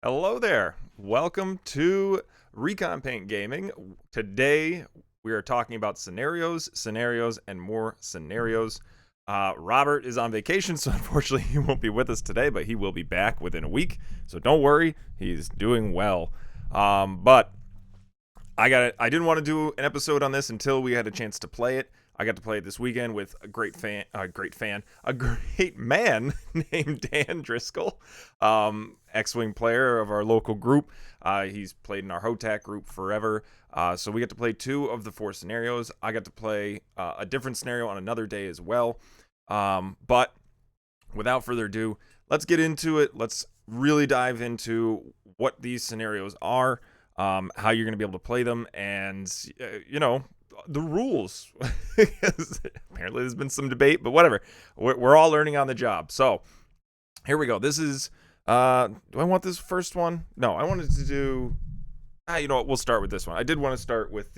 Hello there. Welcome to Recon Paint Gaming. Today we are talking about scenarios, and more scenarios. Robert is on vacation, so unfortunately he won't be with us today, but he will be back within a week. So don't worry, he's doing well. But I didn't want to do an episode on this until we had a chance to play it. I got to play it this weekend with a great man named Dan Driscoll, X-Wing player of our local group. He's played in our HOTAC group forever. So we got to play 2 of the 4 scenarios. I got to play a different scenario on another day as well. But without further ado, let's get into it. Let's really dive into what these scenarios are, how you're going to be able to play them, and, the rules. Apparently there's been some debate, but whatever. We're all learning on the job. So here we go. This is, do I want this first one? No, I wanted to do, you know what? We'll start with this one. I did want to start with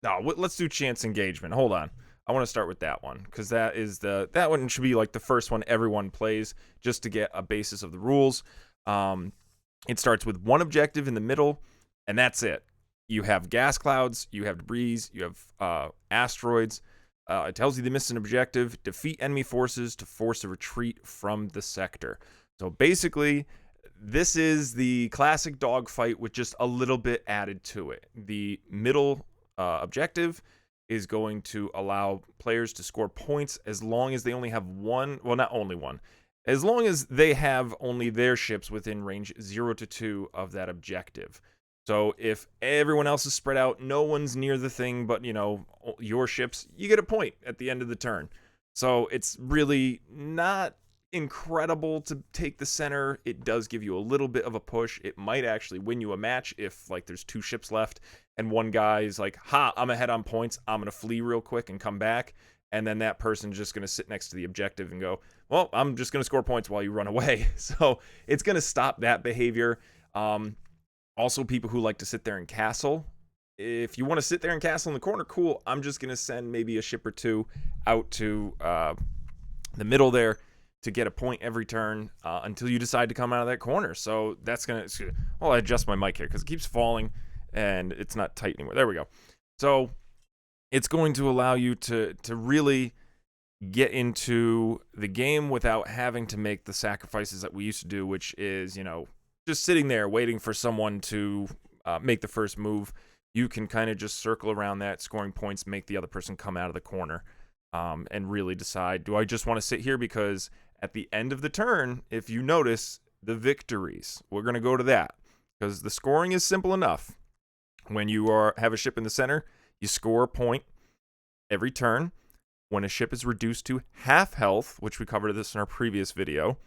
let's do chance engagement. Hold on. I want to start with that one because that one should be like the first one everyone plays just to get a basis of the rules. It starts with one objective in the middle, and that's it. You have gas clouds, you have debris, you have asteroids. It tells you to miss an objective, defeat enemy forces to force a retreat from the sector. So basically, this is the classic dogfight with just a little bit added to it. The middle objective is going to allow players to score points as long as they only have one, well, not only one, as long as they have only their ships within range 0 to 2 of that objective. So if everyone else is spread out, no one's near the thing but, your ships, you get a point at the end of the turn. So it's really not incredible to take the center. It does give you a little bit of a push. It might actually win you a match if, there's 2 ships left and one guy's like, I'm ahead on points. I'm going to flee real quick and come back. And then that person's just going to sit next to the objective and go, well, I'm just going to score points while you run away. So it's going to stop that behavior. Also, people who like to sit there and castle. If you want to sit there and castle in the corner, cool. I'm just going to send maybe a ship or 2 out to the middle there to get a point every turn until you decide to come out of that corner. So that's going to... I'll adjust my mic here because it keeps falling and it's not tight anymore. There we go. So it's going to allow you to really get into the game without having to make the sacrifices that we used to do, which is, just sitting there waiting for someone to make the first move. You can kind of just circle around that, scoring points, make the other person come out of the corner, and really decide, do I just want to sit here? Because at the end of the turn, if you notice the victories, we're going to go to that because the scoring is simple enough. When you have a ship in the center, you score a point every turn. When a ship is reduced to half health, which we covered this in our previous video,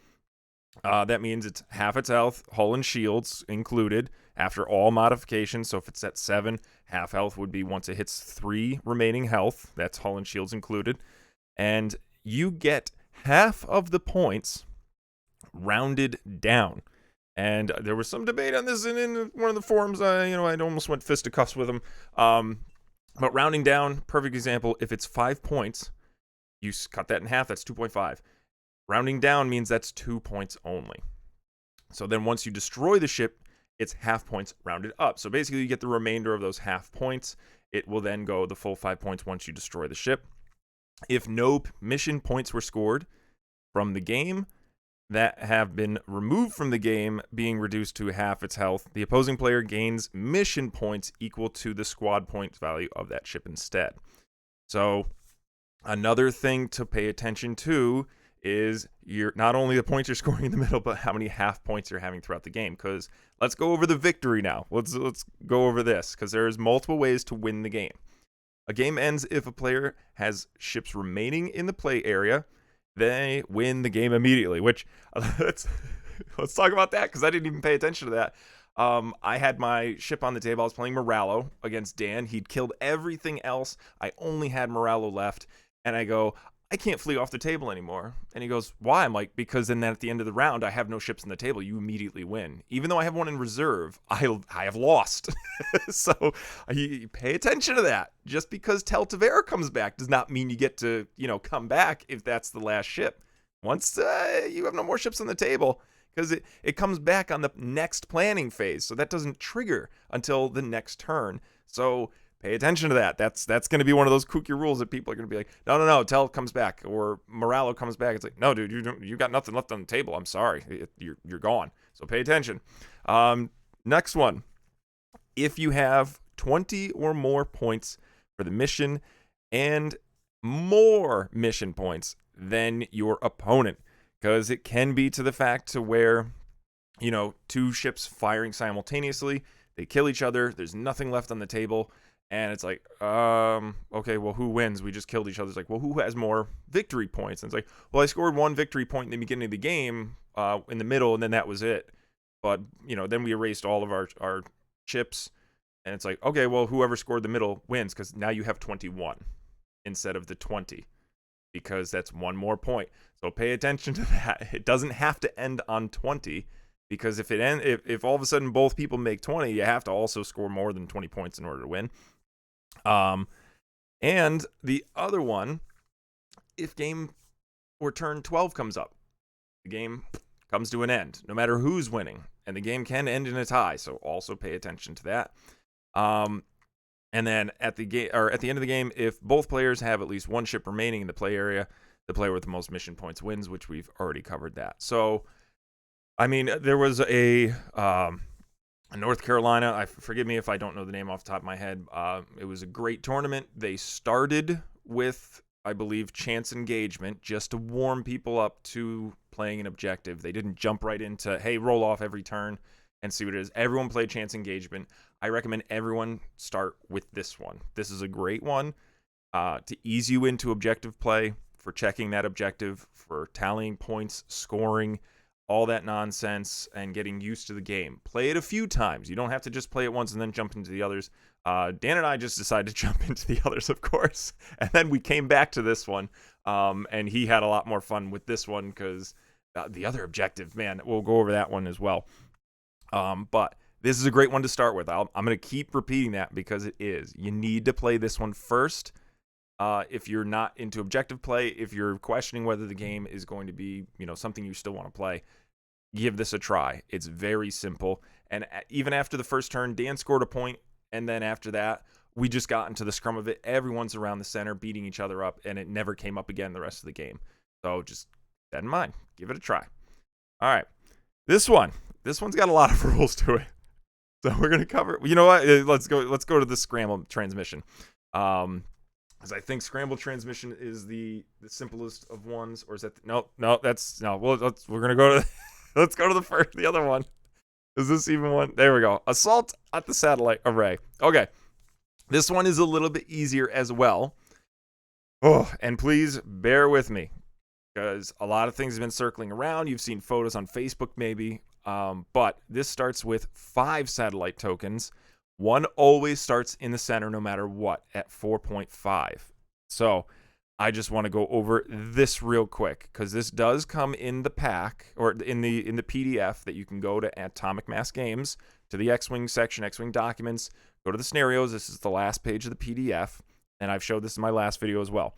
that means it's half its health, hull and shields included after all modifications. So if it's at 7, half health would be once it hits 3 remaining health. That's hull and shields included. And you get half of the points rounded down. And there was some debate on this in one of the forums. I almost went fisticuffs with them. But rounding down, perfect example, if it's 5 points, you cut that in half, that's 2.5. Rounding down means that's 2 points only. So then once you destroy the ship, it's half points rounded up. So basically you get the remainder of those half points. It will then go the full 5 points once you destroy the ship. If no mission points were scored from the game that have been removed from the game, being reduced to half its health, the opposing player gains mission points equal to the squad points value of that ship instead. So another thing to pay attention to is not only the points you're scoring in the middle, but how many half points you're having throughout the game. Because let's go over the victory now. Let's go over this because there's multiple ways to win the game. A game ends if a player has ships remaining in the play area. They win the game immediately. Which let's talk about that because I didn't even pay attention to that. I had my ship on the table. I was playing Moralo against Dan. He'd killed everything else. I only had Moralo left, and I go, I can't flee off the table anymore. And he goes, why? I'm like, because then at the end of the round, I have no ships on the table. You immediately win. Even though I have one in reserve, I have lost. So you pay attention to that. Just because Tel Tavera comes back does not mean you get to, come back if that's the last ship. Once you have no more ships on the table, because it comes back on the next planning phase. So that doesn't trigger until the next turn. So pay attention to that. That's going to be one of those kooky rules that people are going to be like, no, Tell comes back, or Moralo comes back. It's like, no, dude, you got nothing left on the table. I'm sorry, you're gone. So pay attention. Next one, if you have 20 or more points for the mission and more mission points than your opponent, because it can be to the fact to where, two ships firing simultaneously, they kill each other, there's nothing left on the table. And it's like, okay, well, who wins? We just killed each other. It's like, well, who has more victory points? And it's like, well, I scored 1 victory point in the beginning of the game, in the middle, and then that was it. But, then we erased all of our chips. And it's like, okay, well, whoever scored the middle wins, because now you have 21 instead of the 20, because that's 1 more point. So pay attention to that. It doesn't have to end on 20, because if all of a sudden both people make 20, you have to also score more than 20 points in order to win. And the other one, if game or turn 12 comes up, the game comes to an end, no matter who's winning, and the game can end in a tie. So also pay attention to that. And then at the end of the game, if both players have at least 1 ship remaining in the play area, the player with the most mission points wins, which we've already covered that. So, I mean, there was a North Carolina, forgive me if I don't know the name off the top of my head. It was a great tournament. They started with, I believe, chance engagement, just to warm people up to playing an objective. They didn't jump right into, hey, roll off every turn and see what it is. Everyone played chance engagement. I recommend everyone start with this one. This is a great one to ease you into objective play, for checking that objective, for tallying points, scoring, all that nonsense, and getting used to the game. Play it a few times. You don't have to just play it once and then jump into the others. Dan and I just decided to jump into the others, of course. And then we came back to this one, and he had a lot more fun with this one, because the other objective, man, we'll go over that one as well. But this is a great one to start with. I'm going to keep repeating that, because it is. You need to play this one first. If you're not into objective play, if you're questioning whether the game is going to be, something you still want to play, give this a try. It's very simple. And even after the first turn, Dan scored a point, and then after that, we just got into the scrum of it. Everyone's around the center beating each other up, and it never came up again the rest of the game. So just keep that in mind. Give it a try. All right. This one's got a lot of rules to it. So we're going to cover, you know what? Let's go to the Scramble transmission. Because I think Scramble transmission is the simplest of ones, or is that no? Well, we're gonna go to let's go to the other one. Is this even one? There we go. Assault at the satellite array. Okay, this one is a little bit easier as well. Oh, and please bear with me, because a lot of things have been circling around. You've seen photos on Facebook, maybe, but this starts with 5 satellite tokens. 1 always starts in the center no matter what, at 4.5. So I just want to go over this real quick, because this does come in the pack, or in the PDF that you can go to Atomic Mass Games, to the X-Wing section, X-Wing documents, go to the scenarios. This is the last page of the PDF, and I've showed this in my last video as well.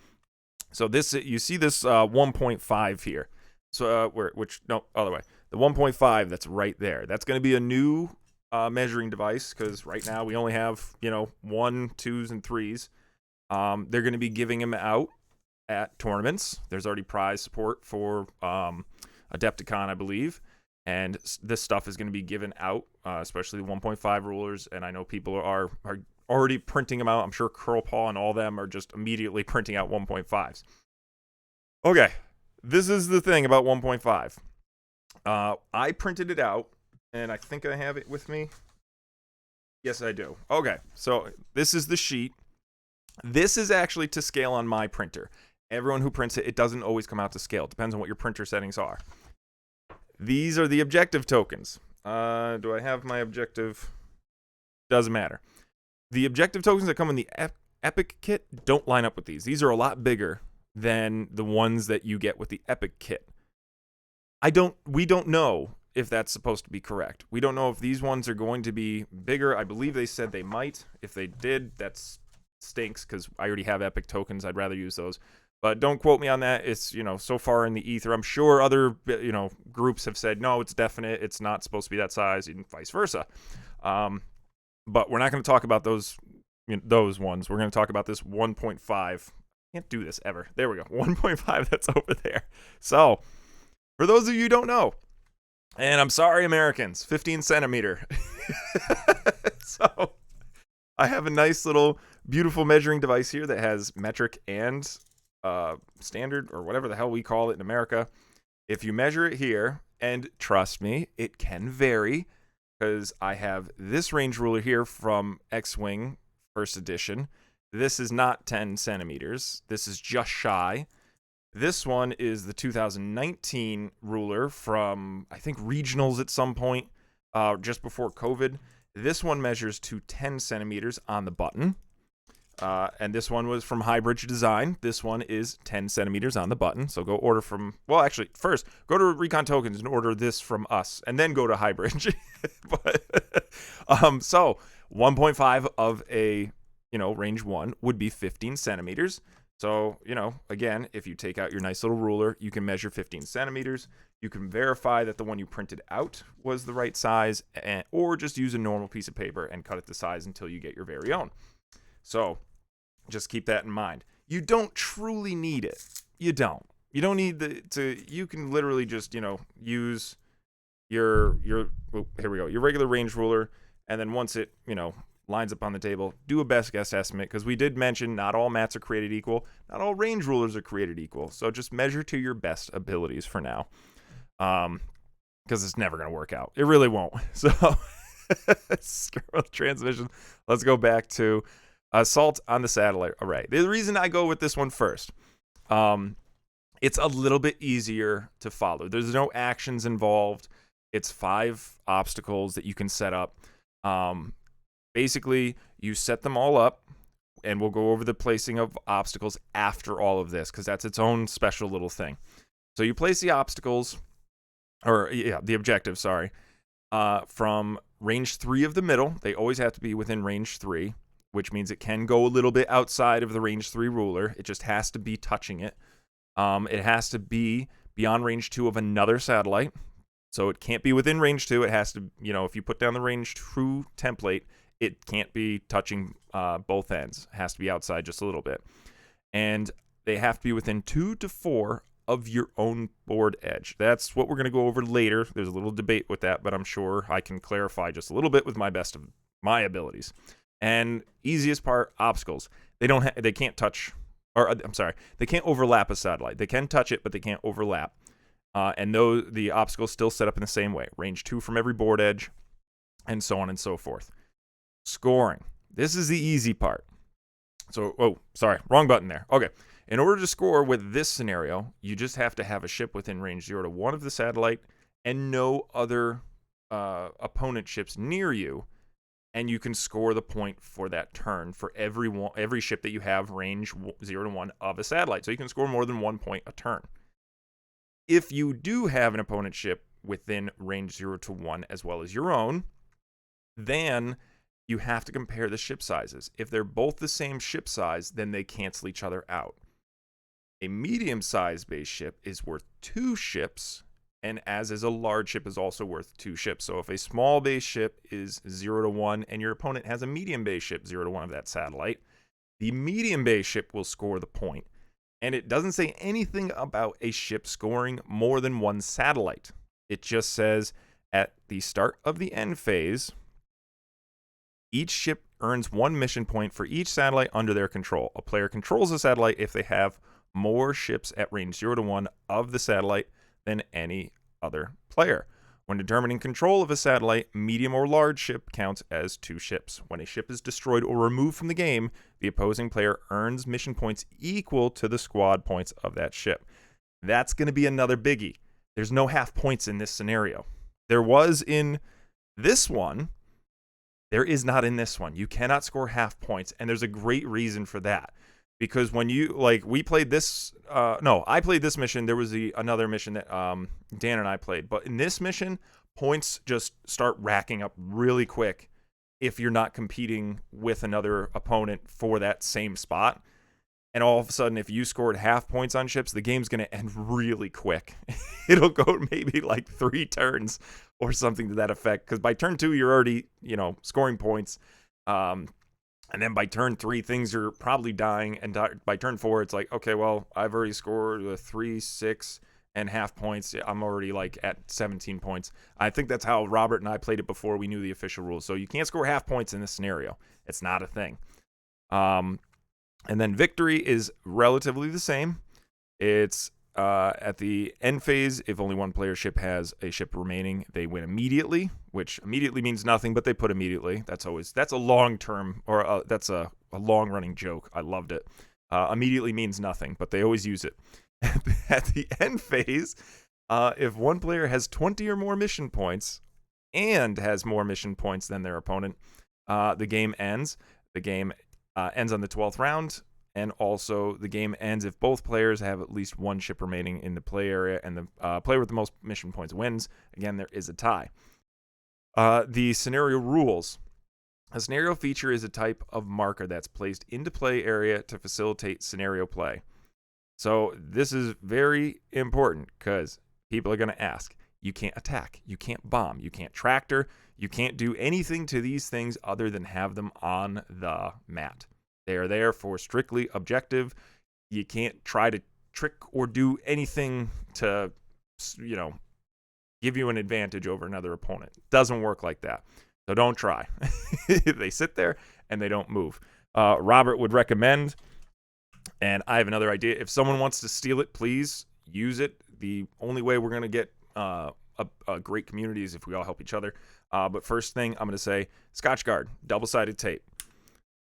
So this, you see this 1.5 here. So other way. The 1.5 that's right there. That's going to be a new measuring device, because right now we only have 1, 2s, and 3s. They're going to be giving them out at tournaments. There's already prize support for Adepticon, I believe, and this stuff is going to be given out, especially the 1.5 rulers. And I know people are already printing them out. I'm sure Curl Paw and all them are just immediately printing out 1.5s. Okay, this is the thing about 1.5. I printed it out, and I think I have it with me. Yes, I do. Okay, so this is the sheet. This is actually to scale on my printer. Everyone who prints it, it doesn't always come out to scale. It depends on what your printer settings are. These are the objective tokens. Do I have my objective? Doesn't matter. The objective tokens that come in the Epic kit don't line up with these. These are a lot bigger than the ones that you get with the Epic kit. We don't know if that's supposed to be correct. We don't know if these ones are going to be bigger. I believe they said they might. If they did, that stinks, because I already have Epic tokens. I'd rather use those. But don't quote me on that. It's, so far in the ether. I'm sure other, groups have said, no, it's definite. It's not supposed to be that size, and vice versa. But we're not going to talk about those ones. We're going to talk about this 1.5. Can't do this ever. There we go. 1.5 that's over there. So, for those of you who don't know, and I'm sorry, Americans, 15 centimeter. So, I have a nice little beautiful measuring device here that has metric and standard, or whatever the hell we call it in America. If you measure it here, and trust me, it can vary, because I have this range ruler here from X-Wing First Edition. This is not 10 centimeters. This is just shy. This one is the 2019 ruler from, I think, regionals at some point, just before COVID. This one measures to 10 centimeters on the button. And this one was from Highbridge Design. This one is 10 centimeters on the button. So go order from, well, actually, first, go to Recon Tokens and order this from us, and then go to Highbridge. So 1.5 of a, range 1 would be 15 centimeters. So, again, if you take out your nice little ruler, you can measure 15 centimeters. You can verify that the one you printed out was the right size, or just use a normal piece of paper and cut it to size until you get your very own. So, just keep that in mind. You don't truly need it. You don't. You don't need you can literally just, use your here we go, your regular range ruler, and then once it, lines up on the table, do a best guess estimate, because we did mention not all mats are created equal. Not all range rulers are created equal. So just measure to your best abilities for now. Because it's never going to work out. It really won't. So, Scrambled Transmissions. Let's go back to Assault on the Satellite Array. The reason I go with this one first, it's a little bit easier to follow. There's no actions involved. It's 5 obstacles that you can set up. Basically, you set them all up, and we'll go over the placing of obstacles after all of this, because that's its own special little thing. So you place the obstacles, the objectives, sorry, from range 3 of the middle. They always have to be within range 3, which means it can go a little bit outside of the range 3 ruler. It just has to be touching it. It has to be beyond range 2 of another satellite. So it can't be within range 2. It has to, if you put down the range 2 template, it can't be touching both ends. It has to be outside just a little bit. And they have to be within 2 to 4 of your own board edge. That's what we're going to go over later. There's a little debate with that, but I'm sure I can clarify just a little bit with my best of my abilities. And easiest part, obstacles. They can't touch, or I'm sorry, they can't overlap a satellite. They can touch it, but they can't overlap. And the obstacles still set up in the same way. Range 2 from every board edge, and so on and so forth. Scoring. This is the easy part. So, sorry, wrong button there. Okay. In order to score with this scenario, you just have to have a ship within range 0 to 1 of the satellite and no other opponent ships near you, and you can score the point for that turn for every ship that you have range 0 to 1 of a satellite. So you can score more than 1 point a turn. If you do have an opponent ship within range 0 to 1 as well as your own, then you have to compare the ship sizes. If they're both the same ship size, then they cancel each other out. A medium-sized base ship is worth 2 ships, and as is a large ship is also worth 2 ships. So if a small base ship is 0 to 1 and your opponent has a medium base ship 0 to 1 of that satellite, the medium base ship will score the point. And it doesn't say anything about a ship scoring more than 1 satellite. It just says at the start of the end phase, each ship earns 1 mission point for each satellite under their control. A player controls a satellite if they have more ships at range 0 to 1 of the satellite than any other player. When determining control of a satellite, medium or large ship counts as 2 ships. When a ship is destroyed or removed from the game, the opposing player earns mission points equal to the squad points of that ship. That's going to be another biggie. There's no half points in this scenario. There was in this one. There is not in this one. You cannot score half points, and there's a great reason for that. Because when we played this, I played this mission. There was another mission that Dan and I played. But in this mission, points just start racking up really quick if you're not competing with another opponent for that same spot. And all of a sudden, if you scored half points on ships, the game's going to end really quick. It'll go maybe like 3 turns or something to that effect. Because by turn 2, you're already, scoring points. And then by turn 3, things are probably dying. And by turn 4, it's like, okay, well, I've already scored 3, 6, and half points. I'm already like at 17 points. I think that's how Robert and I played it before we knew the official rules. So you can't score half points in this scenario. It's not a thing. And then victory is relatively the same. It's at the end phase, if only one player ship has a ship remaining, they win immediately, which immediately means nothing, but they put immediately. That's a long-term, or that's a long-running joke. I loved it. Immediately means nothing, but they always use it. At the end phase, if one player has 20 or more mission points and has more mission points than their opponent, the game ends. The game ends on the 12th round, and also the game ends if both players have at least one ship remaining in the play area, and the player with the most mission points wins. Again, there is a tie. The scenario rules. A scenario feature is a type of marker that's placed into play area to facilitate scenario play. So this is very important because people are going to ask. You can't attack. You can't bomb. You can't tractor. You can't do anything to these things other than have them on the mat. They are there for strictly objective. You can't try to trick or do anything to, give you an advantage over another opponent. It doesn't work like that. So don't try. They sit there and they don't move. Robert would recommend, and I have another idea. If someone wants to steal it, please use it. The only way we're going to get a great community is if we all help each other. But first thing, I'm going to say Scotch Guard, double-sided tape.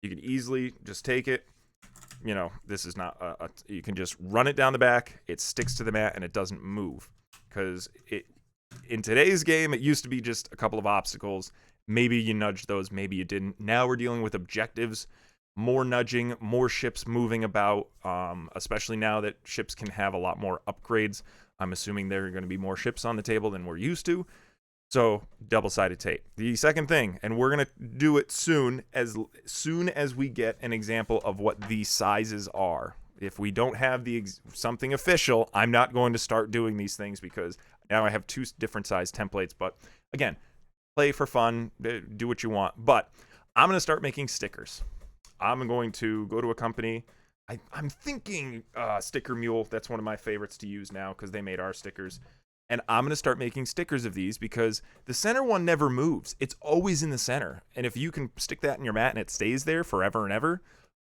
You can easily just take it. This is not you can just run it down the back. It sticks to the mat and it doesn't move. Because in today's game, it used to be just a couple of obstacles. Maybe you nudged those, maybe you didn't. Now we're dealing with objectives, more nudging, more ships moving about, especially now that ships can have a lot more upgrades. I'm assuming there are going to be more ships on the table than we're used to. So, double-sided tape. The second thing, and we're going to do it soon as we get an example of what these sizes are. If we don't have something official, I'm not going to start doing these things because now I have 2 different size templates. But again, play for fun, do what you want. But I'm going to start making stickers. I'm going to go to a company. I'm thinking Sticker Mule. That's one of my favorites to use now because they made our stickers. And I'm going to start making stickers of these because the center one never moves. It's always in the center. And if you can stick that in your mat and it stays there forever and ever,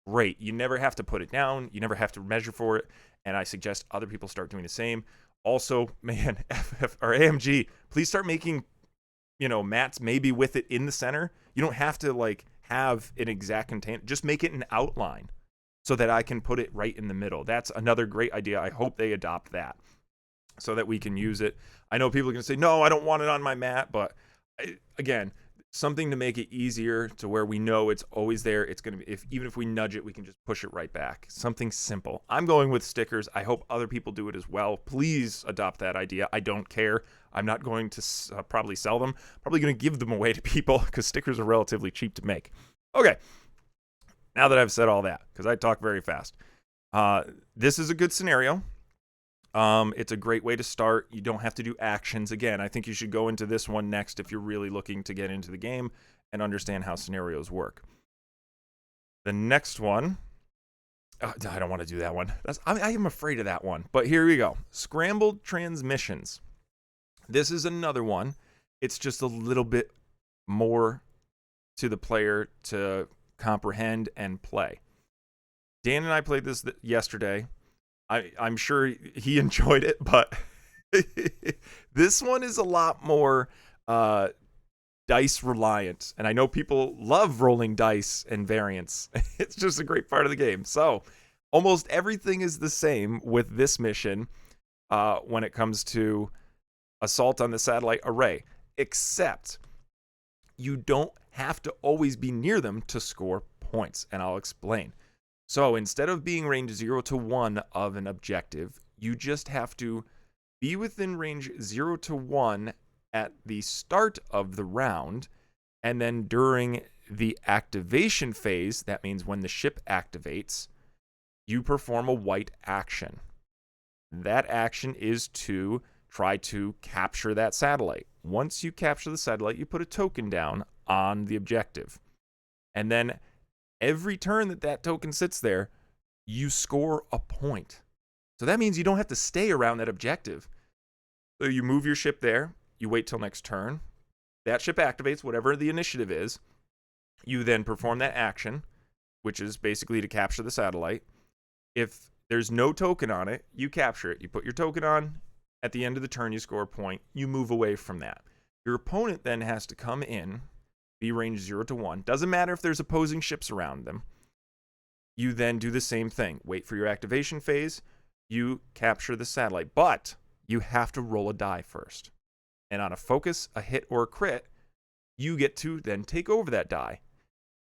great. You never have to put it down. You never have to measure for it. And I suggest other people start doing the same. Also, man, or AMG, please start making, mats maybe with it in the center. You don't have to have an exact container. Just make it an outline so that I can put it right in the middle. That's another great idea. I hope they adopt that so that we can use it. I know people are going to say, no, I don't want it on my mat. But again, something to make it easier to where we know it's always there. It's going to be, even if we nudge it, we can just push it right back. Something simple. I'm going with stickers. I hope other people do it as well. Please adopt that idea. I don't care. I'm not going to probably sell them. Probably going to give them away to people because stickers are relatively cheap to make. Okay. Now that I've said all that, because I talk very fast, this is a good scenario. It's a great way to start. You don't have to do actions. Again, I think you should go into this one next if you're really looking to get into the game and understand how scenarios work. The next one, I don't want to do that one. I am afraid of that one. But here we go. Scrambled Transmissions. This is another one. It's just a little bit more to the player to comprehend and play. Dan and I played this yesterday. I'm sure he enjoyed it, but this one is a lot more dice reliant. And I know people love rolling dice and variants. It's just a great part of the game. So almost everything is the same with this mission when it comes to assault on the satellite array, except you don't have to always be near them to score points. And I'll explain. So instead of being range 0 to 1 of an objective, you just have to be within range 0 to 1 at the start of the round, and then during the activation phase, that means when the ship activates, you perform a white action. That action is to try to capture that satellite. Once you capture the satellite, you put a token down on the objective. And then every turn that token sits there, you score a point. So that means you don't have to stay around that objective. So you move your ship there, you wait till next turn. That ship activates, whatever the initiative is. You then perform that action, which is basically to capture the satellite. If there's no token on it, you capture it. You put your token on. At the end of the turn, you score a point. You move away from that. Your opponent then has to come in, be range 0 to 1. Doesn't matter if there's opposing ships around them. You then do the same thing. Wait for your activation phase. You capture the satellite. But you have to roll a die first. And on a focus, a hit, or a crit, you get to then take over that die.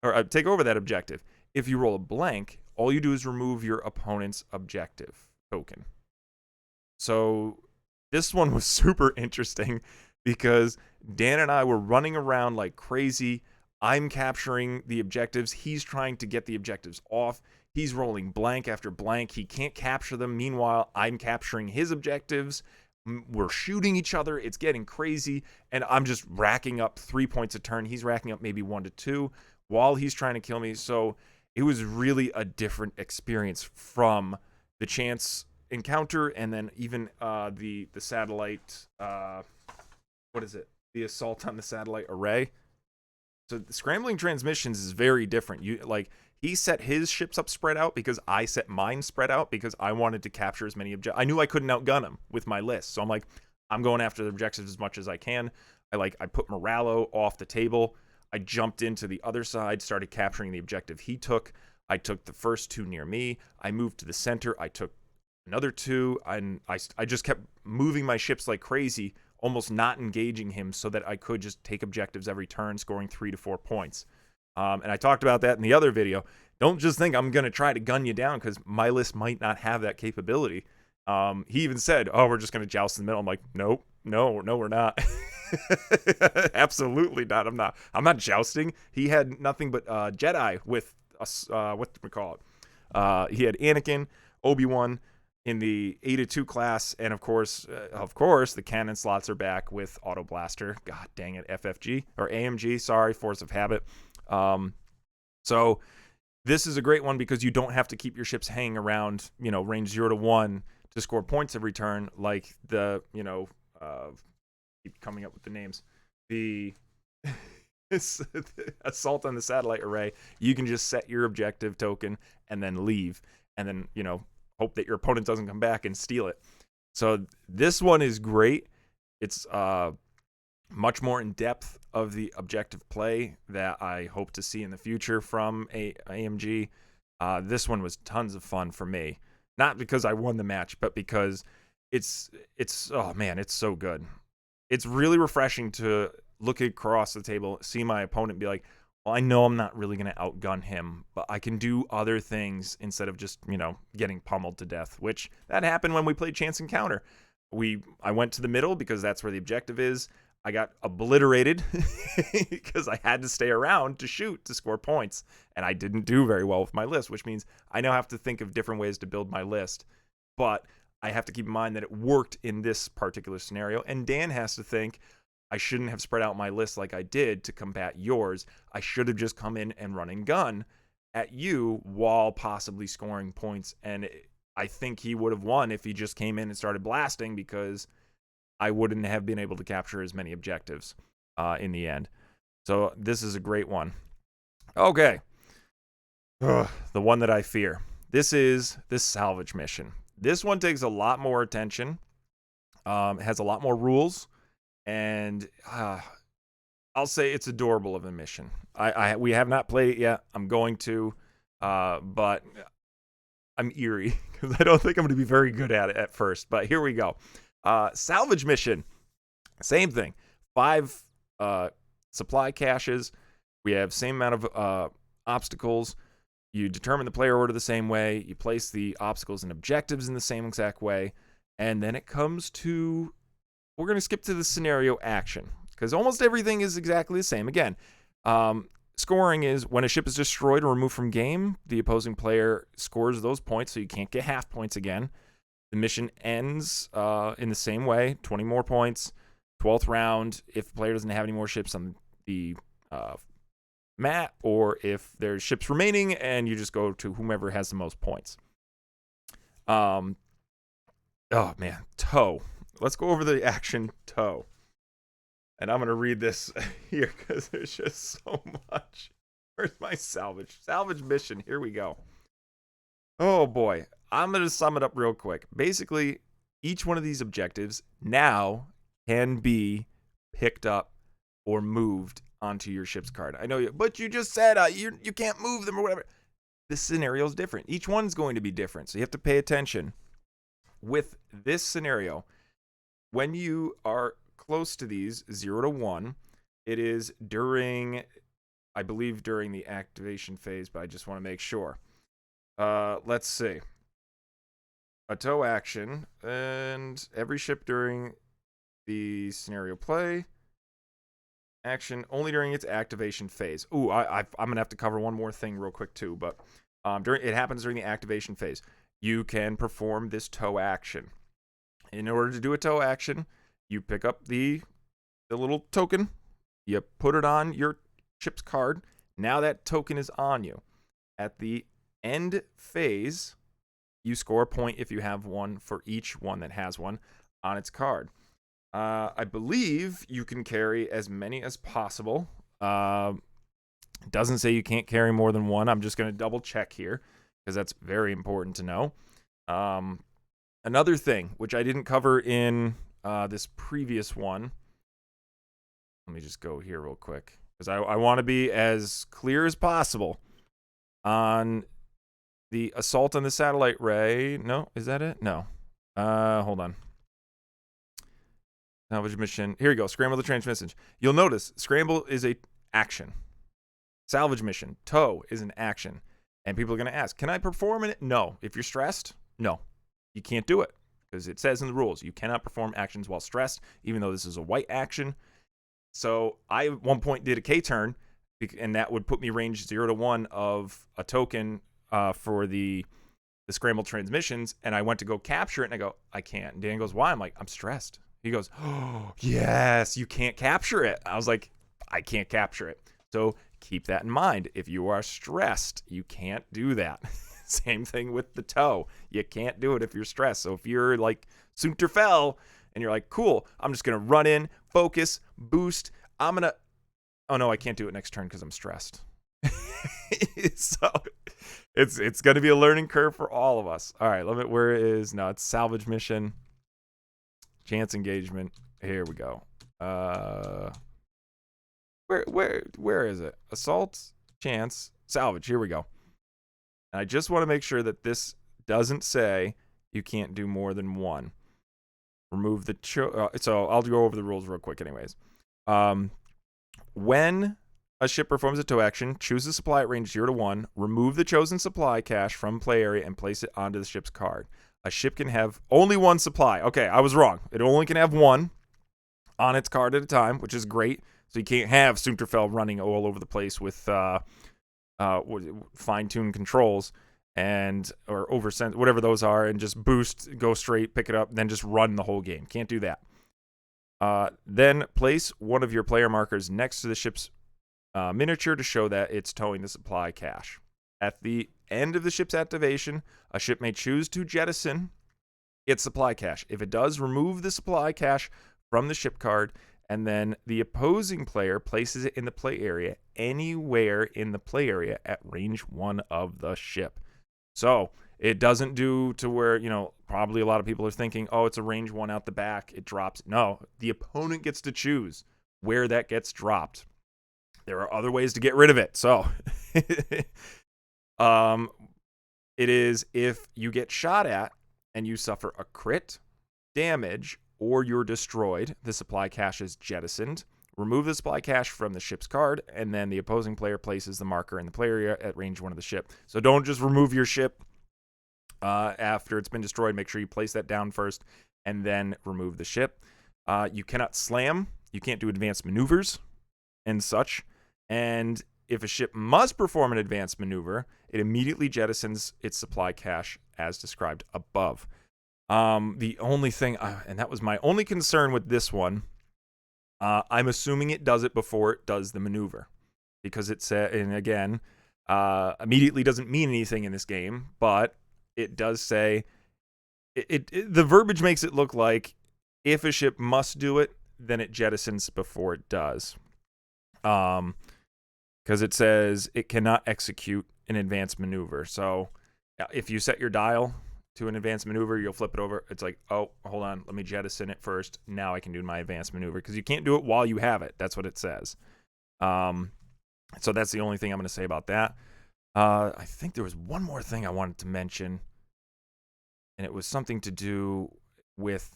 Or take over that objective. If you roll a blank, all you do is remove your opponent's objective token. So this one was super interesting because Dan and I were running around like crazy. I'm capturing the objectives. He's trying to get the objectives off. He's rolling blank after blank. He can't capture them. Meanwhile, I'm capturing his objectives. We're shooting each other. It's getting crazy. And I'm just racking up 3 points a turn. He's racking up maybe 1 to 2 while he's trying to kill me. So it was really a different experience from the chance encounter and then even the satellite, what is it? The assault on the satellite array. So the Scrambling Transmissions is very different. He set his ships up spread out because I set mine spread out because I wanted to capture as many objectives. I knew I couldn't outgun him with my list. So I'm like, I'm going after the objectives as much as I can. I put Moralo off the table. I jumped into the other side, started capturing the objective he took. I took the first 2 near me. I moved to the center. I took another 2. And I just kept moving my ships like crazy, almost not engaging him so that I could just take objectives every turn, scoring 3 to 4 points. And I talked about that in the other video. Don't just think I'm going to try to gun you down because my list might not have that capability. He even said, oh, we're just going to joust in the middle. I'm like, no, we're not. Absolutely not. I'm not jousting. He had nothing but Jedi with us. What do we call it? He had Anakin, Obi-Wan in the 8-2 class, and of course, the cannon slots are back with Auto Blaster. God dang it, FFG or AMG. Sorry, Force of Habit. So this is a great one because you don't have to keep your ships hanging around, range 0 to 1 to score points every turn, like the, keep coming up with the names. The assault on the satellite array, you can just set your objective token and then leave, and then, hope that your opponent doesn't come back and steal it. So this one is great. It's much more in depth of the objective play that I hope to see in the future from AMG. This one was tons of fun for me. Not because I won the match, but because it's oh man, it's so good. It's really refreshing to look across the table, see my opponent, and be like, well, I know I'm not really going to outgun him, but I can do other things instead of just, getting pummeled to death, which that happened when we played Chance Encounter. I went to the middle because that's where the objective is. I got obliterated because I had to stay around to shoot to score points, and I didn't do very well with my list, which means I now have to think of different ways to build my list. But I have to keep in mind that it worked in this particular scenario, and Dan has to think, I shouldn't have spread out my list like I did to combat yours. I should have just come in and run and gun at you while possibly scoring points, and I think he would have won if he just came in and started blasting because I wouldn't have been able to capture as many objectives in the end. So this is a great one. Okay. The one that I fear. This is this salvage mission. This one takes a lot more attention. Has a lot more rules. And I'll say it's adorable of a mission. We have not played it yet. I'm going to. But I'm eerie because I don't think I'm going to be very good at it at first. But here we go. Salvage mission, same thing. 5 supply caches. We have same amount of obstacles. You determine the player order the same way. You place the obstacles and objectives in the same exact way. And then it comes to, we're going to skip to the scenario action because almost everything is exactly the same. Again, scoring is when a ship is destroyed or removed from game, the opposing player scores those points, so you can't get half points again. The mission ends in the same way, 20 more points. 12th round, if the player doesn't have any more ships on the map, or if there's ships remaining, and you just go to whomever has the most points. Oh man, tow. Let's go over the action tow. And I'm going to read this here because there's just so much. Where's my salvage? Salvage mission. Here we go. Oh boy. I'm going to sum it up real quick. Basically, each one of these objectives now can be picked up or moved onto your ship's card. I know but you just said you can't move them or whatever. This scenario is different. Each one's going to be different. So you have to pay attention. With this scenario, when you are close to these 0 to 1, it is I believe during the activation phase, but I just want to make sure. Let's see. A tow action, and every ship during the scenario play action only during its activation phase. Ooh, I'm gonna have to cover one more thing real quick too, but it happens during the activation phase. You can perform this tow action. In order to do a tow action, you pick up the little token, you put it on your ship's card. Now that token is on you. At the end phase, you score a point if you have one for each one that has one on its card. I believe you can carry as many as possible. It doesn't say you can't carry more than one. I'm just going to double check here because that's very important to know. Another thing, which I didn't cover in this previous one. Let me just go here real quick because I want to be as clear as possible on the assault on the satellite ray. No, is that it? No. Hold on. Salvage mission. Here we go. Scramble the Transmissions. You'll notice Scramble is a action. Salvage mission. Tow is an action. And people are going to ask, can I perform it? No. If you're stressed, no. You can't do it because it says in the rules you cannot perform actions while stressed, even though this is a white action. So I at one point did a K-turn, and that would put me range 0 to 1 of a token for the Scrambled Transmissions, and I went to go capture it, and I go, I can't. And Dan goes, why? I'm like, I'm stressed. He goes, oh, yes, you can't capture it. I was like, I can't capture it. So keep that in mind. If you are stressed, you can't do that. Same thing with the tow. You can't do it if you're stressed. So if you're like Sunterfell and you're like, cool, I'm just going to run in, focus, boost. Oh no, I can't do it next turn because I'm stressed. So it's going to be a learning curve for all of us. All right, it's salvage mission. Chance engagement. Here we go. Where is it? Assault, chance, salvage. Here we go. And I just want to make sure that this doesn't say you can't do more than one. Remove the so I'll go over the rules real quick anyways. When a ship performs a tow action, choose a supply at range 0 to 1, remove the chosen supply cache from play area and place it onto the ship's card. A ship can have only one supply. Okay, I was wrong. It only can have one on its card at a time, which is great. So you can't have Sunterfell running all over the place with fine-tuned controls or oversense, whatever those are, and just boost, go straight, pick it up, and then just run the whole game. Can't do that. Then place one of your player markers next to the ship's miniature to show that it's towing the supply cache. At the end of the ship's activation, a ship may choose to jettison its supply cache. If it does, remove the supply cache from the ship card, and then the opposing player places it in the play area anywhere in the play area at range 1 of the ship. So it doesn't do to where, probably a lot of people are thinking, oh, it's a range 1 out the back, it drops. No, the opponent gets to choose where that gets dropped. There are other ways to get rid of it. So it is if you get shot at and you suffer a crit, damage, or you're destroyed, the supply cache is jettisoned. Remove the supply cache from the ship's card, and then the opposing player places the marker in the play area at range 1 of the ship. So don't just remove your ship after it's been destroyed. Make sure you place that down first, and then remove the ship. You cannot slam. You can't do advanced maneuvers and such. And if a ship must perform an advanced maneuver, it immediately jettisons its supply cache as described above. The only thing, and that was my only concern with this one, I'm assuming it does it before it does the maneuver, because it said, and again, immediately doesn't mean anything in this game, but it does say, the verbiage makes it look like if a ship must do it, then it jettisons before it does. Because it says it cannot execute an advanced maneuver. So if you set your dial to an advanced maneuver, you'll flip it over. It's like, oh, hold on, let me jettison it first. Now I can do my advanced maneuver, because you can't do it while you have it. That's what it says. So that's the only thing I'm going to say about that. I think there was one more thing I wanted to mention, and it was something to do with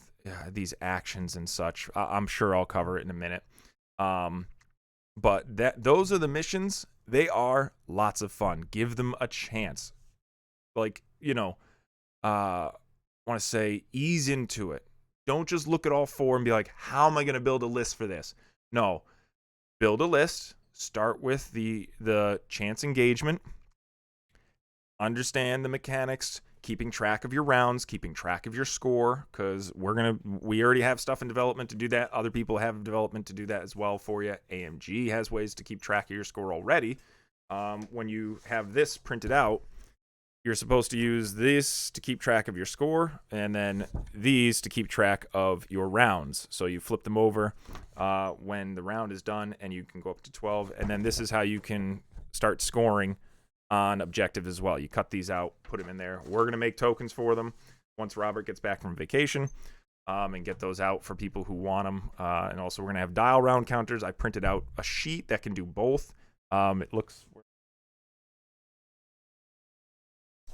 these actions and such. I'm sure I'll cover it in a minute. But those are the missions. They are lots of fun. Give them a chance. Like, I want to say ease into it. Don't just look at all 4 and be like, how am I going to build a list for this? No. Build a list. Start with the chance engagement. Understand the mechanics, keeping track of your rounds, keeping track of your score, because we already have stuff in development to do that. Other people have development to do that as well for you. AMG has ways to keep track of your score already. When you have this printed out, you're supposed to use this to keep track of your score, and then these to keep track of your rounds. So you flip them over when the round is done, and you can go up to 12. And then this is how you can start scoring on objective as well. You cut these out, put them in there. We're going to make tokens for them once Robert gets back from vacation, and get those out for people who want them. And also, we're going to have dial round counters. I printed out a sheet that can do both.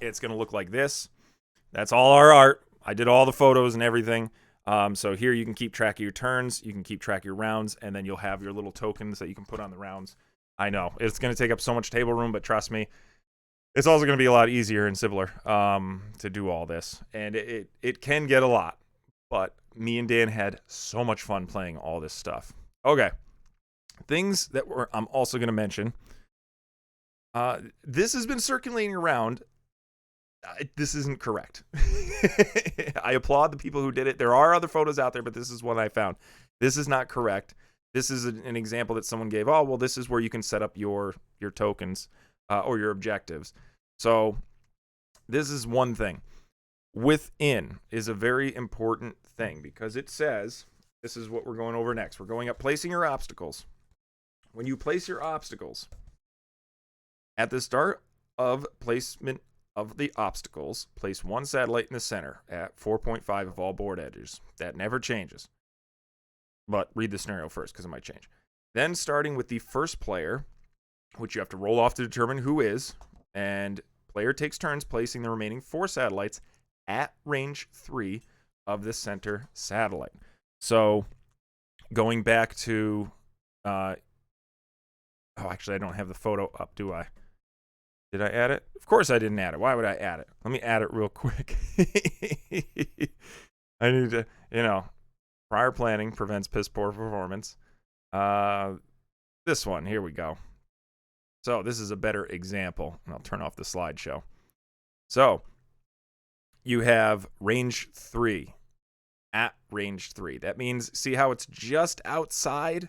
It's going to look like this. That's all our art. I did all the photos and everything. So here you can keep track of your turns. You can keep track of your rounds, and then you'll have your little tokens that you can put on the rounds. I know it's going to take up so much table room, but trust me, it's also going to be a lot easier and simpler to do all this. And it can get a lot, but me and Dan had so much fun playing all this stuff. Okay, things that I'm also going to mention. This has been circulating around. This isn't correct. I applaud the people who did it. There are other photos out there, but this is one I found. This is not correct. This is an example that someone gave. Oh, well, this is where you can set up your tokens or your objectives. So this is one thing. Within is a very important thing, because it says, this is what we're going over next. We're going up placing your obstacles. When you place your obstacles, at the start of placement of the obstacles, place one satellite in the center at 4.5 of all board edges. That never changes. But read the scenario first, because it might change. Then starting with the first player, which you have to roll off to determine who is, and player takes turns placing the remaining 4 satellites at range 3 of the center satellite. So going back to, actually I don't have the photo up, do I? Did I add it? Of course I didn't add it. Why would I add it? Let me add it real quick. I need to, prior planning prevents piss poor performance. This one, here we go. So this is a better example, and I'll turn off the slideshow. So you have range 3 at range 3. That means, see how it's just outside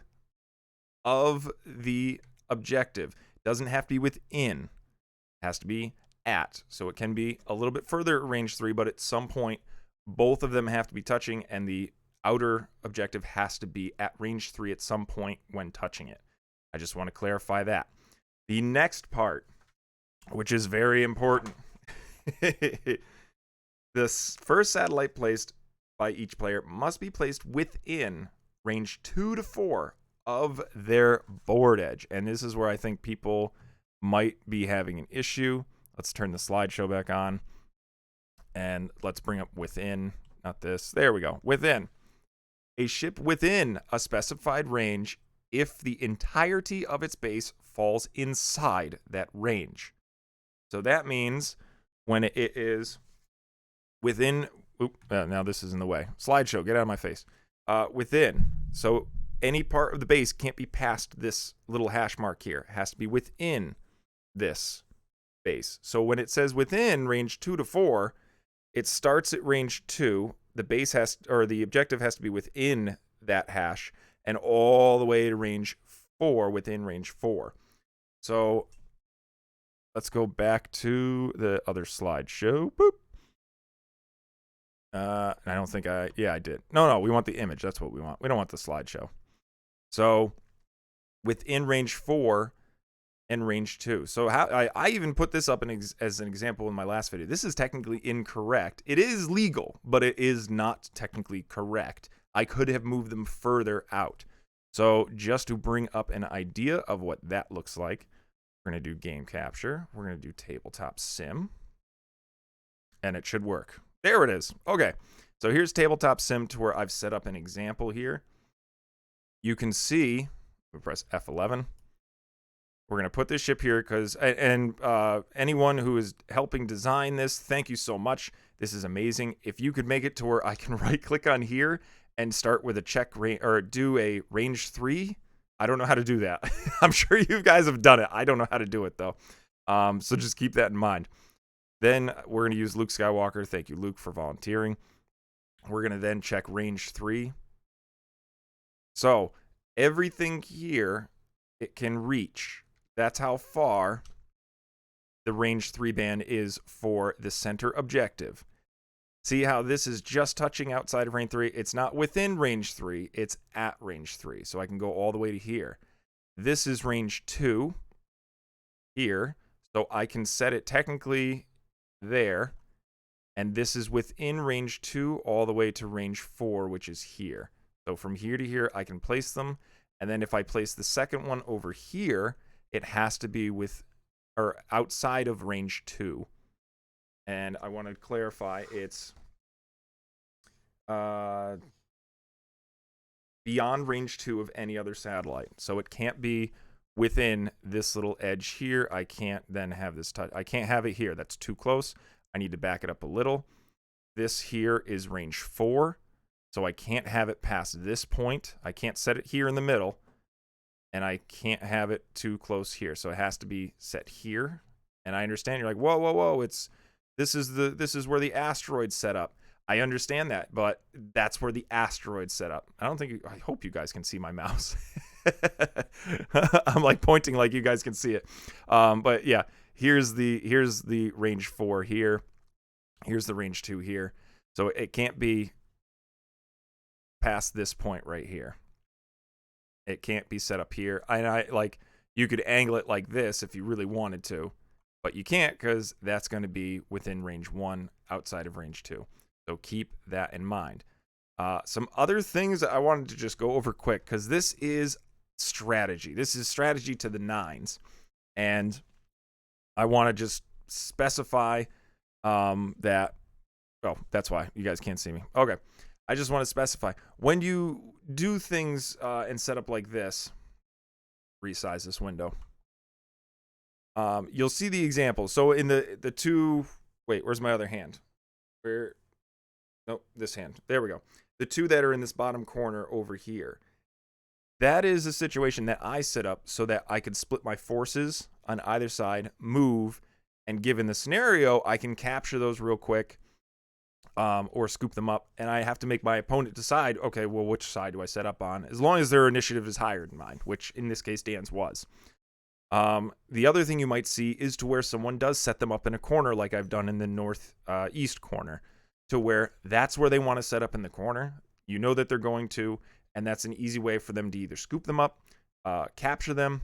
of the objective. It doesn't have to be within. It has to be at. So it can be a little bit further at range 3, but at some point, both of them have to be touching, and the outer objective has to be at range 3 at some point when touching it. I just want to clarify that. The next part, which is very important, this first satellite placed by each player must be placed within range 2 to 4 of their board edge. And this is where I think people might be having an issue. Let's turn the slideshow back on, and let's bring up within, not this. There we go. Within. A ship within a specified range if the entirety of its base falls inside that range. So that means when it is within, now this is in the way. Slideshow, get out of my face. Within. So any part of the base can't be past this little hash mark here. It has to be within this base. So when it says within range 2 to 4, it starts at range 2. The base has, or the objective has to be within that hash, and all the way to range 4, within range 4. So let's go back to the other slideshow. Boop. I don't think I did. No, we want the image. That's what we want. We don't want the slideshow. So within range 4 and range 2. So how I even put this up as an example in my last video. This is technically incorrect. It is legal, but it is not technically correct. I could have moved them further out. So just to bring up an idea of what that looks like, we're going to do game capture. We're going to do tabletop sim. And it should work. There it is. Okay. So here's tabletop sim to where I've set up an example here. You can see, we press F11. We're going to put this ship here because, and anyone who is helping design this, thank you so much. This is amazing. If you could make it to where I can right click on here and start with a check range, or do a range 3. I don't know how to do that. I'm sure you guys have done it. I don't know how to do it though. So just keep that in mind. Then we're going to use Luke Skywalker. Thank you, Luke, for volunteering. We're going to then check range 3. So everything here, it can reach. That's how far the range 3 band is for the center objective. See how this is just touching outside of range 3? It's not within range 3. It's at range 3. So I can go all the way to here. This is range 2 here. So I can set it technically there. And this is within range 2 all the way to range 4, which is here. So from here to here, I can place them. And then if I place the second one over here, it has to be with or outside of range 2. And I want to clarify, it's beyond range 2 of any other satellite. So it can't be within this little edge here. I can't then have this touch. I can't have it here. That's too close. I need to back it up a little. This here is range 4. So I can't have it past this point. I can't set it here in the middle. And I can't have it too close here. So it has to be set here. And I understand you're like, whoa, whoa, whoa. This is where the asteroid's set up. I understand that, but that's where the asteroid's set up. I hope you guys can see my mouse. I'm like pointing like you guys can see it. But yeah, here's the range 4 here. Here's the range 2 here. So it can't be past this point right here. It can't be set up here. I like, you could angle it like this if you really wanted to, but you can't because that's going to be within range 1 outside of range 2. So keep that in mind. Some other things I wanted to just go over quick because this is strategy. This is strategy to the nines. And I want to just specify that. Oh, that's why you guys can't see me. Okay. I just want to specify when you do things and set up like this, resize this window. You'll see the example. So in the two, wait, where's my other hand? Nope, this hand. There we go. The two that are in this bottom corner over here. That is a situation that I set up so that I could split my forces on either side, move, and given the scenario, I can capture those real quick. Or scoop them up, and I have to make my opponent decide, okay, well, which side do I set up on, as long as their initiative is higher than mine, which in this case Dan's was. The other thing you might see is to where someone does set them up in a corner like I've done in the northeast corner, to where that's where they want to set up in the corner. You know that they're going to, and that's an easy way for them to either scoop them up, capture them,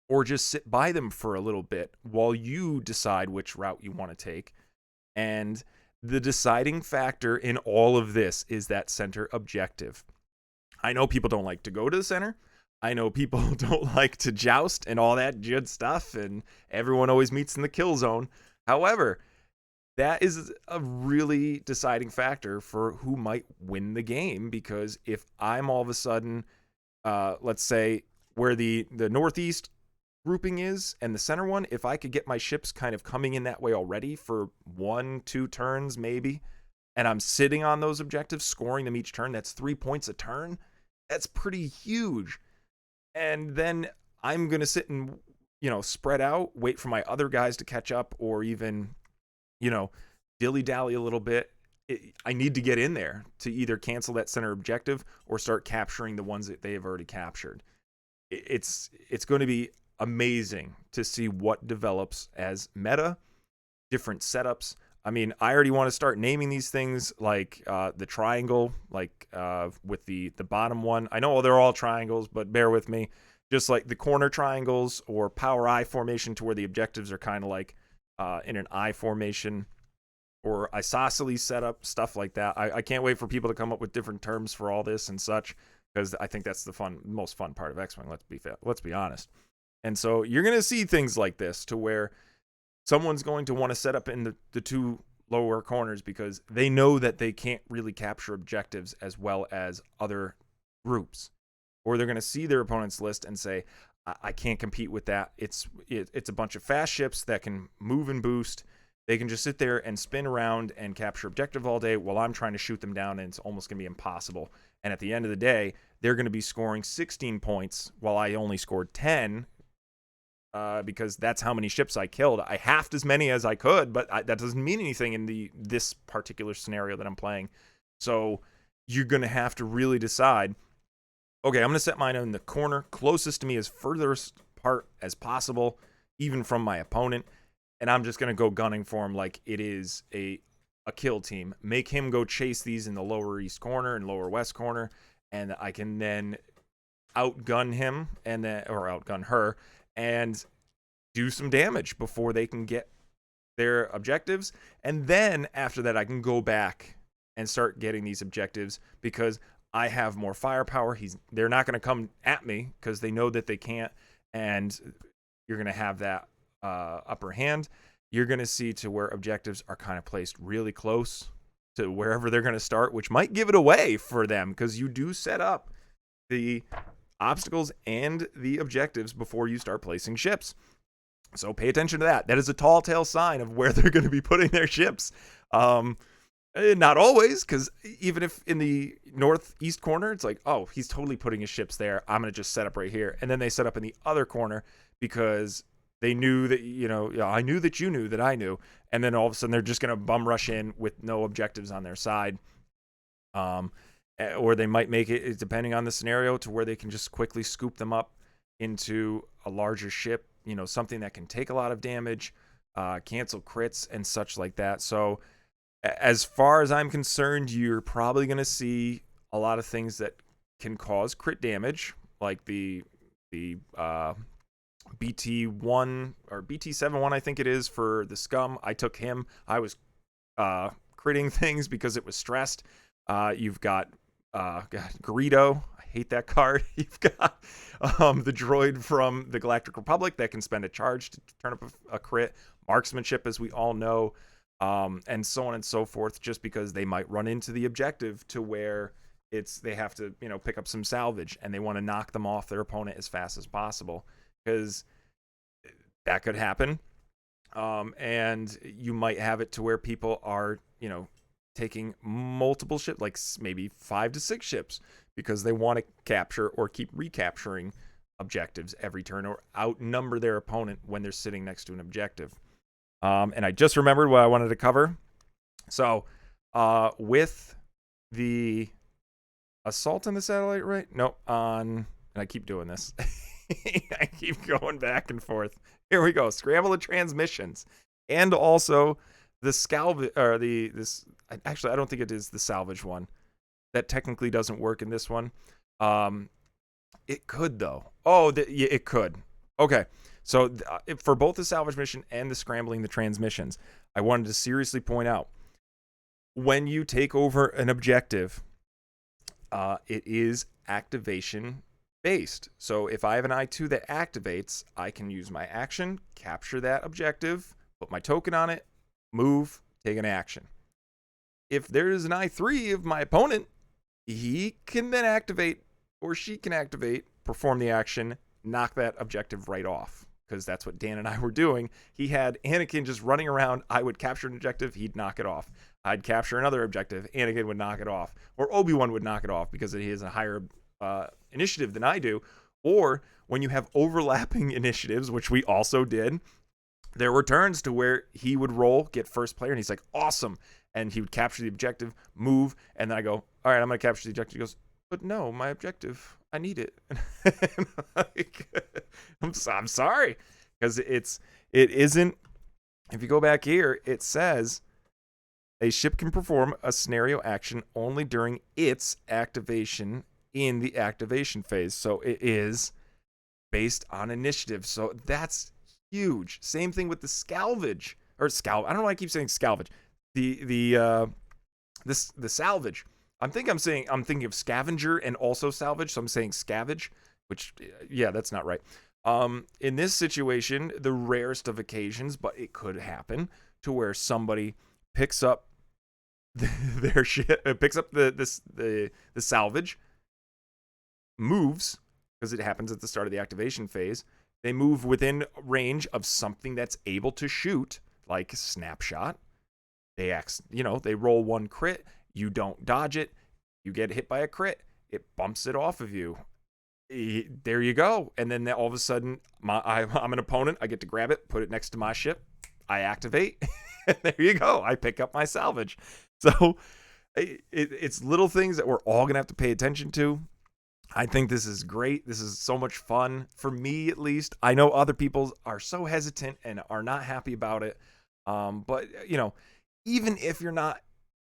or just sit by them for a little bit while you decide which route you want to take. And the deciding factor in all of this is that center objective. I know people don't like to go to the center. I know people don't like to joust and all that good stuff, and everyone always meets in the kill zone. However, that is a really deciding factor for who might win the game, because if I'm all of a sudden, let's say, where the northeast grouping is and the center one, if I could get my ships kind of coming in that way already for 1-2 turns maybe, and I'm sitting on those objectives, scoring them each turn, that's 3 points a turn. That's pretty huge. And then I'm going to sit and, spread out, wait for my other guys to catch up, or even, dilly-dally a little bit. I need to get in there to either cancel that center objective or start capturing the ones that they have already captured. It's going to be amazing to see what develops as meta, different setups. I mean, I already want to start naming these things, like the triangle, like with the bottom one. I know they're all triangles, but bear with me. Just like the corner triangles or power I formation, to where the objectives are kind of like in an I formation, or isosceles setup, stuff like that. I can't wait for people to come up with different terms for all this and such, because I think that's the most fun part of X-Wing. Let's be honest. And so you're going to see things like this, to where someone's going to want to set up in the two lower corners because they know that they can't really capture objectives as well as other groups. Or they're going to see their opponent's list and say, I can't compete with that. It's a bunch of fast ships that can move and boost. They can just sit there and spin around and capture objective all day while I'm trying to shoot them down, and it's almost going to be impossible. And at the end of the day, they're going to be scoring 16 points while I only scored 10, because that's how many ships I killed. I halved as many as I could, but that doesn't mean anything in this particular scenario that I'm playing. So you're going to have to really decide, okay, I'm going to set mine in the corner closest to me, as furthest apart as possible, even from my opponent. And I'm just going to go gunning for him like it is a kill team. Make him go chase these in the lower east corner and lower west corner, and I can then outgun him or outgun her and do some damage before they can get their objectives. And then after that, I can go back and start getting these objectives because I have more firepower. They're not going to come at me because they know that they can't, and you're going to have that upper hand. You're going to see to where objectives are kind of placed really close to wherever they're going to start, which might give it away for them, because you do set up the obstacles and the objectives before you start placing ships. So pay attention to that. That is a tall tale sign of where they're going to be putting their ships. Not always, because even if in the northeast corner, it's like, oh, he's totally putting his ships there, I'm going to just set up right here. And then they set up in the other corner because they knew that, I knew that you knew that I knew. And then all of a sudden they're just going to bum rush in with no objectives on their side. Or they might make it, depending on the scenario, to where they can just quickly scoop them up into a larger ship, something that can take a lot of damage, cancel crits and such like that. So as far as I'm concerned, you're probably going to see a lot of things that can cause crit damage, like the BT1 or BT71, I think it is, for the Scum. I took him. I was critting things because it was stressed. You've got Greedo. I hate that card. You've got the droid from the Galactic Republic that can spend a charge to turn up a crit. Marksmanship, as we all know, and so on and so forth, just because they might run into the objective to where they have to, pick up some salvage, and they want to knock them off their opponent as fast as possible, because that could happen. And you might have it to where people are, taking multiple ships, like maybe 5 to 6 ships, because they want to capture or keep recapturing objectives every turn, or outnumber their opponent when they're sitting next to an objective. And I just remembered what I wanted to cover. So with the assault on the satellite, right? No, and I keep doing this. I keep going back and forth. Here we go. Scramble the Transmissions. And also the Salvage, or actually, I don't think it is the Salvage one. That technically doesn't work in this one. It could, though. Oh, yeah, it could. Okay. So for both the Salvage mission and the Scrambling the Transmissions, I wanted to seriously point out, when you take over an objective, it is activation based. So if I have an I2 that activates, I can use my action, capture that objective, put my token on it, move, take an action. If there is an I3 of my opponent, he can then activate, or she can activate, perform the action, knock that objective right off. Because that's what Dan and I were doing. He had Anakin just running around. I would capture an objective, he'd knock it off. I'd capture another objective, Anakin would knock it off. Or Obi-Wan would knock it off because he has a higher initiative than I do, or when you have overlapping initiatives, which we also did, there were turns to where he would roll, get first player, and he's like, awesome. And he would capture the objective, move, and then I go, all right, I'm going to capture the objective. He goes, but no, my objective, I need it. I'm sorry, because it isn't. If you go back here, it says a ship can perform a scenario action only during its activation in the activation phase. So it is based on initiative. So that's huge. Same thing with the salvage. I don't know why I keep saying salvage. The salvage. I'm thinking of scavenger and also salvage. So I'm saying scavenge, which, yeah, that's not right. In this situation, the rarest of occasions, but it could happen to where somebody picks up their ship, picks up the salvage, moves, because it happens at the start of the activation phase. They move within range of something that's able to shoot, like snapshot. They roll one crit. You don't dodge it. You get hit by a crit. It bumps it off of you. There you go. And then all of a sudden, I'm an opponent. I get to grab it, put it next to my ship. I activate. And there you go. I pick up my salvage. So it's little things that we're all going to have to pay attention to. I think this is great. This is so much fun. For me, at least. I know other people are so hesitant and are not happy about it. But, even if you're not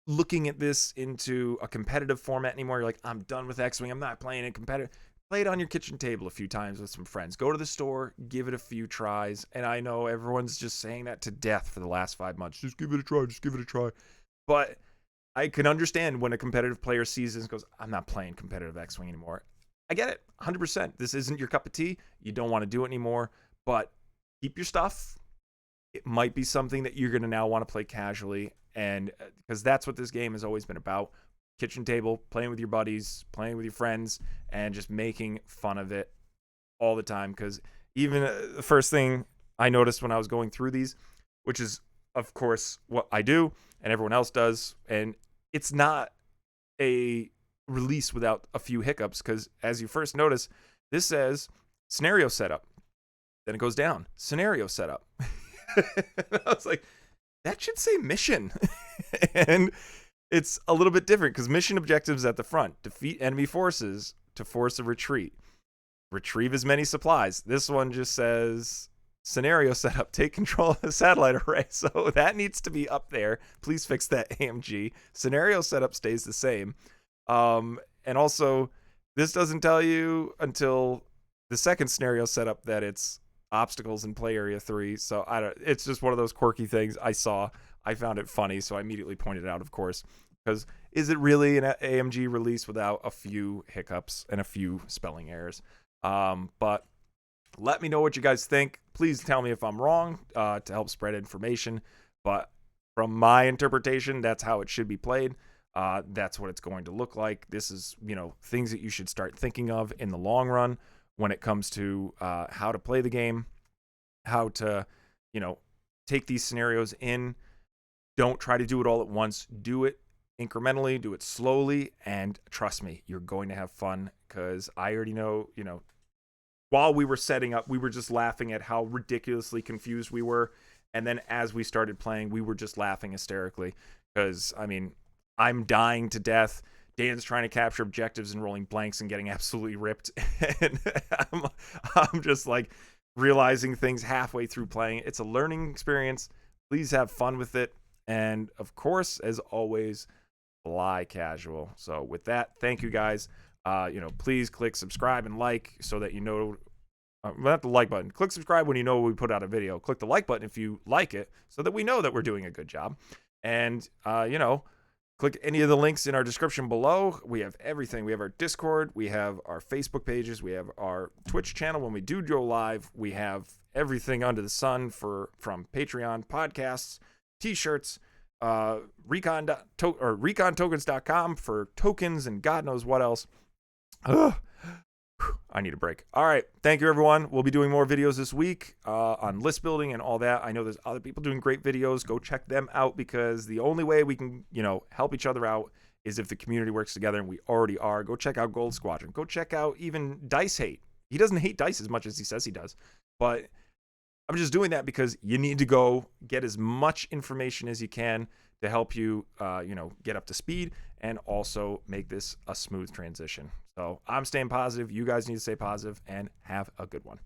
looking at this into a competitive format anymore, you're like, I'm done with X-Wing. I'm not playing it competitive. Play it on your kitchen table a few times with some friends. Go to the store, give it a few tries. And I know everyone's just saying that to death for the last 5 months. Just give it a try. Just give it a try. But I can understand when a competitive player sees this and goes, I'm not playing competitive X-Wing anymore. I get it. 100%. This isn't your cup of tea. You don't want to do it anymore. But keep your stuff. It might be something that you're going to now want to play casually. And because that's what this game has always been about. Kitchen table, playing with your buddies, playing with your friends, and just making fun of it all the time. Because even the first thing I noticed when I was going through these, which is, of course, what I do and everyone else does, and it's not a release without a few hiccups, because as you first notice, this says scenario setup. Then it goes down, scenario setup. I was like, that should say mission. And it's a little bit different because mission objectives at the front: defeat enemy forces to force a retreat, retrieve as many supplies. This one just says scenario setup, take control of the satellite array. So that needs to be up there. Please fix that, AMG. Scenario setup stays the same. And also, this doesn't tell you until the second scenario setup that it's obstacles in play area 3. So it's just one of those quirky things I saw. I found it funny, so I immediately pointed it out, of course, because is it really an AMG release without a few hiccups and a few spelling errors? But let me know what you guys think. Please tell me if I'm wrong to help spread information. But from my interpretation, that's how it should be played. That's what it's going to look like. This is, things that you should start thinking of in the long run when it comes to how to play the game, how to, take these scenarios in. Don't try to do it all at once. Do it incrementally, do it slowly, and trust me, you're going to have fun, because I already know, while we were setting up, we were just laughing at how ridiculously confused we were. And then as we started playing, we were just laughing hysterically because, I'm dying to death. Dan's trying to capture objectives and rolling blanks and getting absolutely ripped. And I'm just like realizing things halfway through playing. It's a learning experience. Please have fun with it. And of course, as always, fly casual. So with that, thank you guys. Please click subscribe and like so that not the like button. Click subscribe when you know we put out a video. Click the like button if you like it so that we know that we're doing a good job. And, click any of the links in our description below. We have everything. We have our Discord. We have our Facebook pages. We have our Twitch channel. When we do go live, we have everything under the sun from Patreon, podcasts, T-shirts, recontokens.com for tokens and God knows what else. Ugh. I need a break. All right. Thank you, everyone. We'll be doing more videos this week on list building and all that. I know there's other people doing great videos. Go check them out, because the only way we can, help each other out is if the community works together, and we already are. Go check out Gold Squadron. Go check out even Dice Hate. He doesn't hate Dice as much as he says he does, but I'm just doing that because you need to go get as much information as you can to help you, get up to speed and also make this a smooth transition. So I'm staying positive. You guys need to stay positive and have a good one.